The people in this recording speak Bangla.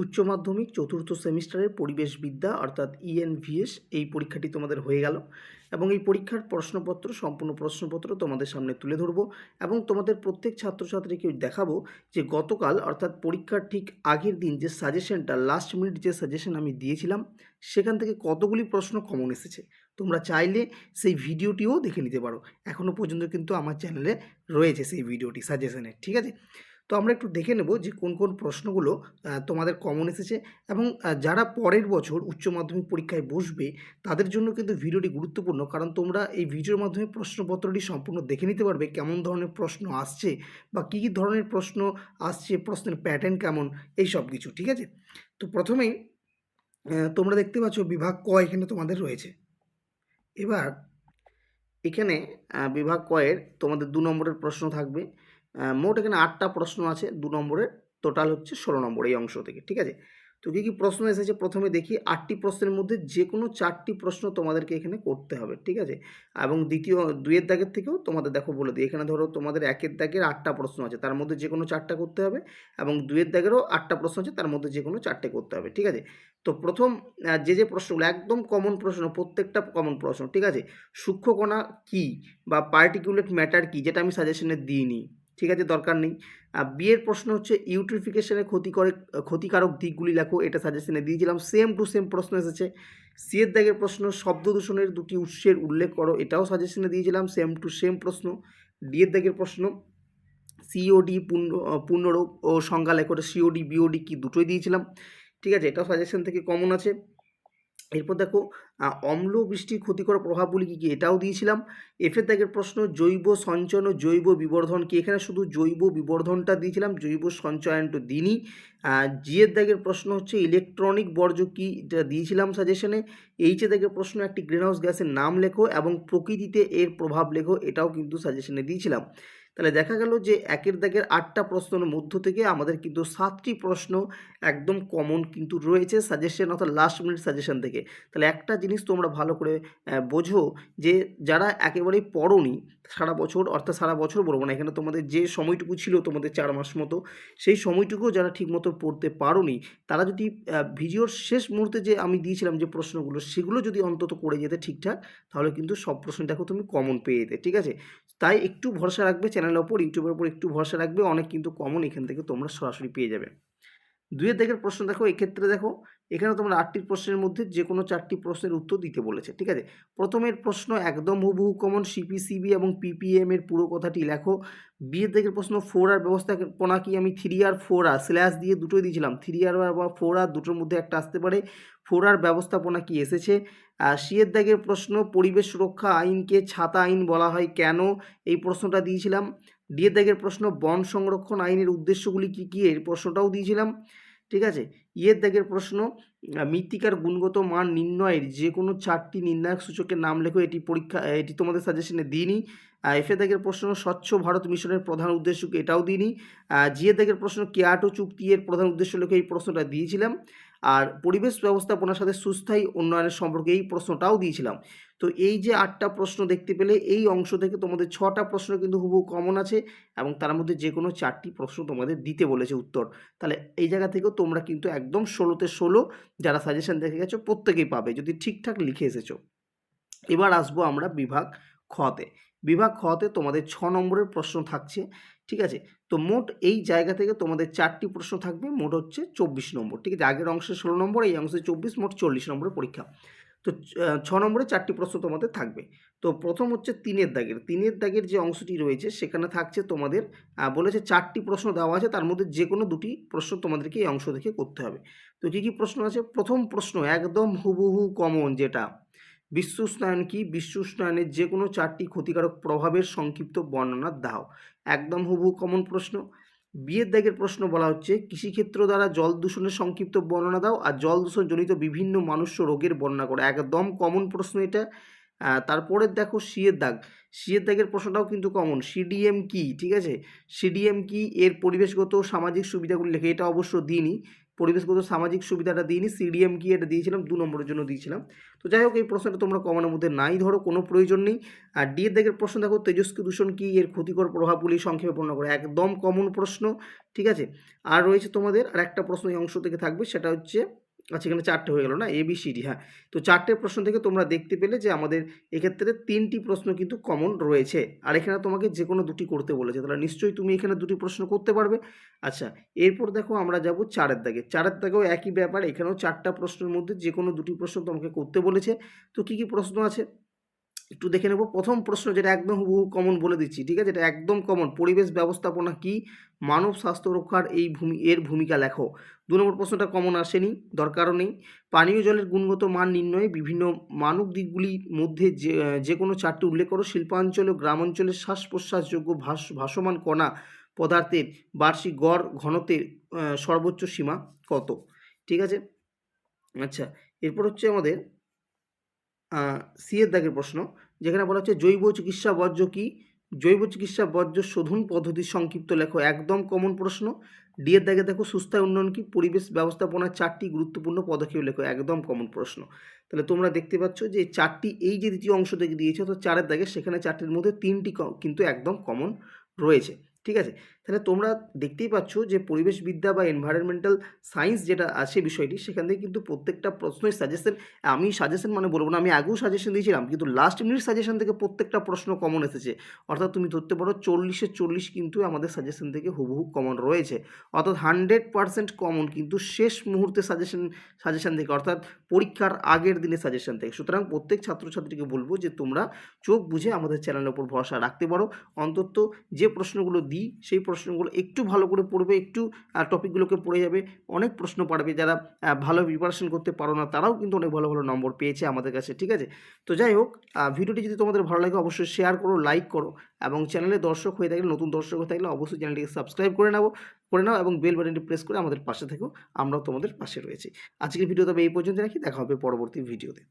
উচ্চ মাধ্যমিক চতুর্থ সেমিস্টারের পরিবেশবিদ্যা অর্থাৎ ইএনভিএস এই পরীক্ষাটি তোমাদের হয়ে গেল এবং এই পরীক্ষার প্রশ্নপত্র সম্পূর্ণ প্রশ্নপত্র তোমাদের সামনে তুলে ধরবো এবং তোমাদের প্রত্যেক ছাত্রছাত্রীকে দেখাবো যে গতকাল অর্থাৎ পরীক্ষার ঠিক আগের দিন যে সাজেশনটা লাস্ট মিনিট যে সাজেশন আমি দিয়েছিলাম সেখান থেকে কতগুলি প্রশ্ন কমন এসেছে। তোমরা চাইলে সেই ভিডিওটিও দেখে নিতে পারো, এখনও পর্যন্ত কিন্তু আমার চ্যানেলে রয়েছে সেই ভিডিওটি সাজেশনের। ঠিক আছে, তো আমরা একটু দেখে নেব যে কোন কোন প্রশ্নগুলো তোমাদের কমন এসেছে এবং যারা পরের বছর উচ্চ মাধ্যমিক পরীক্ষায় বসবে তাদের জন্য কিন্তু ভিডিওটি গুরুত্বপূর্ণ, কারণ তোমরা এই ভিডিওর মাধ্যমে প্রশ্নপত্রটি সম্পূর্ণ দেখে নিতে পারবে কেমন ধরনের প্রশ্ন আসছে বা কী কী ধরনের প্রশ্ন আসছে, প্রশ্নের প্যাটার্ন কেমন, এই সব কিছু। ঠিক আছে, তো প্রথমেই তোমরা দেখতে পাচ্ছ বিভাগ ক এখানে তোমাদের রয়েছে। এবার এখানে বিভাগ কয়ের তোমাদের 2 নম্বরের প্রশ্ন থাকবে। মোট এখানে 8টা প্রশ্ন আছে, 2 নম্বরের টোটাল হচ্ছে 16 নম্বর এই অংশ থেকে। ঠিক আছে, তো কী কী প্রশ্ন এসেছে প্রথমে দেখি। 8টি প্রশ্নের মধ্যে যে কোনো 4টি প্রশ্ন তোমাদেরকে এখানে করতে হবে। ঠিক আছে, এবং দ্বিতীয় 2-এর দাগের থেকেও তোমাদের দেখো বলে দিই, এখানে ধরো তোমাদের 1-এর দাগের 8টা প্রশ্ন আছে, তার মধ্যে যে কোনো 4টা করতে হবে এবং 2-এর দাগেরও 8টা প্রশ্ন আছে, তার মধ্যে যে কোনো 4টে করতে হবে। ঠিক আছে, তো প্রথম যে প্রশ্নগুলো একদম কমন প্রশ্ন, প্রত্যেকটা কমন প্রশ্ন। ঠিক আছে, সূক্ষ্মকণা কী বা পার্টিকুলেট ম্যাটার কী, যেটা আমি সাজেশনে দিইনি। ঠিক আছে, দরকার নেই। বিয়ের প্রশ্ন হচ্ছে ইউট্রিফিকেশনের ক্ষতিকারক দিকগুলি লেখো, এটা সাজেশনে দিয়েছিলাম, সেম টু সেম প্রশ্ন এসেছে। সিয়ের দাগের প্রশ্ন শব্দ দূষণের 2টি উৎসের উল্লেখ করো, এটাও সাজেশনে দিয়েছিলাম, সেম টু সেম প্রশ্ন। ডিয়ের দাগের প্রশ্ন সিওডি পূর্ণরূপ ও সংজ্ঞা লেখো, সিওডি বিওডি কি দুটোই দিয়েছিলাম। ঠিক আছে, এটাও সাজেশন থেকে কমন আছে। এরপর দেখো অম্ল বৃষ্টির ক্ষতিকর প্রভাবগুলি কী কী, এটাও দিয়েছিলাম। এফের দাগের প্রশ্ন জৈব সঞ্চয়ন ও জৈব বিবর্ধন কি, এখানে শুধু জৈব বিবর্ধনটা দিয়েছিলাম, জৈব সঞ্চয়নটা দিইনি। জিয়ের দাগের প্রশ্ন হচ্ছে ইলেকট্রনিক বর্জ্য কী, এটা দিয়েছিলাম সাজেশনে। এইচের দাগের প্রশ্ন একটি গ্রিনহাউস গ্যাসের নাম লেখো এবং প্রকৃতিতে এর প্রভাব লেখো, এটাও কিন্তু সাজেশনে দিয়েছিলাম। তাহলে দেখা গেল যে 1-এর দাগের 8টা প্রশ্নের মধ্য থেকে আমাদের কিন্তু 7টি প্রশ্ন একদম কমন কিন্তু রয়েছে সাজেশন অর্থাৎ লাস্ট মিনিট সাজেশন থেকে। তাহলে একটা জিনিস তোমরা ভালো করে বোঝো যে যারা একেবারেই পড়োনি সারা বছর, অর্থাৎ সারা বছর বলবো না, এখানে তোমাদের যে সময়টুকু ছিল তোমাদের 4 মাস মতো, সেই সময়টুকুও যারা ঠিকমতো পড়তে পারোনি তারা যদি ভিডিওর শেষ মুহূর্তে যে আমি দিয়েছিলাম যে প্রশ্নগুলো সেগুলো যদি অন্তত করে যেতে ঠিকঠাক, তাহলে কিন্তু সব প্রশ্ন দেখো তুমি কমন পেয়ে যেতে। ঠিক আছে, তাই একটু ভরসা রাখবে চ্যানেলের ওপর, ইউটিউবের ওপর একটু ভরসা রাখবে, অনেক কিন্তু কমন এখান থেকে তোমরা সরাসরি পেয়ে যাবে। 2-এর দাগের প্রশ্ন দেখো, এক্ষেত্রে দেখো এখানে তোমরা 8টি প্রশ্নের মধ্যে যে কোনো 4টি প্রশ্নের উত্তর দিতে বলেছে। ঠিক আছে, প্রথমের প্রশ্ন একদম হুবহু কমন, সিপিসিবি এবং পিপিএম এর পুরো কথাটি লেখো। বিয়ের দাগের প্রশ্ন 4R ব্যবস্থাপনা কি, আমি 3R 4R স্ল্যাশ দিয়ে দুটোই দিয়েছিলাম, 3R বা 4R দুটোর মধ্যে একটা আসতে পারে, 4R ব্যবস্থাপনা কি এসেছে। সিয়ের দাগের প্রশ্ন পরিবেশ সুরক্ষা আইনকে ছাতা আইন বলা হয় কেন, এই প্রশ্নটা দিয়েছিলাম। ডিয়ের দাগের প্রশ্ন বন সংরক্ষণ আইনের উদ্দেশ্যগুলি কী কী, এর প্রশ্নটাও দিয়েছিলাম। ঠিক আছে, ইয়ের দাগের প্রশ্ন মৃত্তিকার গুণগত মান নির্ণয়ের যে কোনো 4টি নির্ণায়ক সূচকের নাম লেখো, এটি তোমাদের সাজেশনে দিইনি। এফের দাগের প্রশ্ন স্বচ্ছ ভারত মিশনের প্রধান উদ্দেশ্য কি, এটাও দিইনি। জিয়ের দাগের প্রশ্ন কিয়োটো চুক্তি এর প্রধান উদ্দেশ্য লেখো, এই প্রশ্নটা দিয়েছিলাম। আর পরিবেশ ব্যবস্থাপনার সাথে সুস্থায়ী উন্নয়নের সম্পর্কে এই প্রশ্নটাও দিয়েছিলাম। তো এই যে 8টা প্রশ্ন দেখতে পেলে এই অংশ থেকে তোমাদের 6টা প্রশ্ন কিন্তু হুবহু কমন আছে এবং তার মধ্যে যে কোনো 4টি প্রশ্ন তোমাদের দিতে বলেছে উত্তর। তাহলে এই জায়গা থেকেও তোমরা কিন্তু একদম 16তে 16 যারা সাজেশন দেখে গেছো প্রত্যেকেই পাবে যদি ঠিকঠাক লিখে এসেছো। এবার আসবো আমরা বিভাগ খতে। বিভাগ খতে তোমাদের 6 নম্বরের প্রশ্ন থাকছে। ঠিক আছে, তো মোট এই জায়গা থেকে তোমাদের 4টি প্রশ্ন থাকবে, মোট হচ্ছে 24 নম্বর। ঠিক আছে, আগের অংশে 16 নম্বর, এই অংশে 24, মোট 40 নম্বরের পরীক্ষা। তো 6 নম্বরে 4টি প্রশ্ন তোমাদের থাকবে। তো প্রথম হচ্ছে 3-এর দাগের যে অংশটি রয়েছে সেখানে থাকছে তোমাদের বলেছে 4টি প্রশ্ন দেওয়া আছে, তার মধ্যে যে কোনো 2টি প্রশ্ন তোমাদেরকে এই অংশ থেকে করতে হবে। তো কী কী প্রশ্ন আছে, প্রথম প্রশ্ন একদম হুবহু কমন, যেটা বিশ্ব উষ্ণায়ন কি, বিশ্ব উষ্ণায়নের যে কোনো 4টি ক্ষতিকারক প্রভাবের সংক্ষিপ্ত বর্ণনা দাও, একদম হুবহু কমন প্রশ্ন। বিয়ের দাগের প্রশ্ন বলা হচ্ছে কৃষিক্ষেত্র দ্বারা জল দূষণের সংক্ষিপ্ত বর্ণনা দাও আর জল দূষণজনিত বিভিন্ন মানুষ্য রোগের বর্ণনা করো, একদম কমন প্রশ্ন এটা। তারপরে দেখো সিয়ের দাগের প্রশ্নটাও কিন্তু কমন, সিডিএম কি, ঠিক আছে, সিডিএম কি, এর পরিবেশগত সামাজিক সুবিধাগুলি লেখে, এটা অবশ্য দিইনি। পরিবেশগত সামাজিক সুবিধাটা দিইনি, সিডিএম কি এটা দিয়েছিলাম 2 নম্বরের জন্য দিয়েছিলাম। তো যাই হোক এই প্রশ্নটা তোমরা কমনের মধ্যে নাই ধরো, কোনো প্রয়োজন নেই। আর ডি এর দাগের প্রশ্ন দেখো, তেজস্ক্রিয় দূষণ কি, এর ক্ষতিকর প্রভাবগুলি সংক্ষেপে বর্ণনা করো, একদম কমন প্রশ্ন, ঠিক আছে। আর রয়েছে তোমাদের আর একটা প্রশ্ন এই অংশ থেকে থাকবে, সেটা হচ্ছে আচ্ছা এখানে 4টে হয়ে গেল না, ABCD, হ্যাঁ। তো 4টে প্রশ্ন থেকে তোমরা দেখতে পেলে যে আমাদের এক্ষেত্রে 3টি প্রশ্ন কিন্তু কমন রয়েছে, আর এখানে তোমাকে যে কোনো 2টি করতে বলেছে, তাহলে নিশ্চয়ই তুমি এখানে 2টি প্রশ্ন করতে পারবে। আচ্ছা এরপর দেখো আমরা যাব 4এর দাগে। 4এর দাগেও একই ব্যাপার, এখানেও 4টা প্রশ্নের মধ্যে যে কোনো 2টি প্রশ্ন তোমাকে করতে বলেছে। তো কি কি প্রশ্ন আছে একটু দেখে নেব। প্রথম প্রশ্ন যেটা একদম হুবহু কমন বলে দিচ্ছি, ঠিক আছে, এটা একদম কমন, পরিবেশ ব্যবস্থাপনা কি, মানব স্বাস্থ্য রক্ষার এর ভূমিকা লেখো। 2 নম্বর প্রশ্নটা কমন আসেনি, দরকারও নেই। পানীয় জলের গুণগত মান নির্ণয়ে বিভিন্ন মানক দিকগুলির মধ্যে যে কোনো 4টি উল্লেখ করো। শিল্পাঞ্চল ও গ্রামাঞ্চলে শ্বাস প্রশ্বাসযোগ্য ভাসমান কণা পদার্থের বার্ষিক গড় ঘনত্বের সর্বোচ্চ সীমা কত, ঠিক আছে। আচ্ছা এরপর হচ্ছে আমাদের সি এর দাগের প্রশ্ন, যেখানে বলা হচ্ছে জৈব চিকিৎসা বর্জ্য কি, জৈব চিকিৎসা বর্জ্য শোধন পদ্ধতির সংক্ষিপ্ত লেখো, একদম কমন প্রশ্ন। ডি এর দাগে দেখো সুস্থায় উন্নয়ন কি, পরিবেশ ব্যবস্থাপনার 4টি গুরুত্বপূর্ণ পদক্ষেপ লেখো, একদম কমন প্রশ্ন। তাহলে তোমরা দেখতে পাচ্ছ যে 4টি এই যে দ্বিতীয় অংশ থেকে দিয়েছে, তো 4এর দাগে সেখানে 4টির মধ্যে 3টি কিন্তু একদম কমন রয়েছে, ঠিক আছে। তাহলে তোমরা দেখতেই পাচ্ছ যে পরিবেশবিদ্যা বা এনভায়রনমেন্টাল সায়েন্স যেটা আছে বিষয়টি, সেখান থেকে কিন্তু প্রত্যেকটা প্রশ্নই সাজেশন, আমি সাজেশন মানে বলবো না, আমি আগেও সাজেশন দিয়েছিলাম, কিন্তু লাস্ট মিনিট সাজেশন থেকে প্রত্যেকটা প্রশ্ন কমন এসেছে। অর্থাৎ তুমি ধরতে পারো 40-এ 40 কিন্তু আমাদের সাজেশন থেকে হুবহু কমন রয়েছে। অর্থাৎ 100% কমন কিন্তু শেষ মুহূর্তে সাজেশন থেকে, অর্থাৎ পরীক্ষার আগের দিনে সাজেশন থেকে। সুতরাং প্রত্যেক ছাত্রছাত্রীকে বলবো যে তোমরা চোখ বুঝে আমাদের চ্যানেলের উপর ভরসা রাখতে পারো। অন্তত যে প্রশ্নগুলো দিই সেই প্রশ্নগুলো একটু ভালো করে পড়বে, একটু টপিকগুলোকে পড়ে যাবে, অনেক প্রশ্ন পারবে। যারা ভালো প্রিপারেশন করতে পারো না তারাও কিন্তু অনেক ভালো ভালো নম্বর পেয়েছে আমাদের কাছে, ঠিক আছে। তো যাই হোক ভিডিওটি যদি তোমাদের ভালো লাগে অবশ্যই শেয়ার করো, লাইক করো, এবং চ্যানেলে দর্শক হয়ে থাকলে, নতুন দর্শক হয়ে থাকলে অবশ্যই চ্যানেলটিকে সাবস্ক্রাইব করে নাও এবং বেল বাটনটি প্রেস করে আমাদের পাশে থেকো, আমরাও তোমাদের পাশে রয়েছি। আজকের ভিডিও তবে এই পর্যন্ত রাখি, দেখা হবে পরবর্তী ভিডিওতে।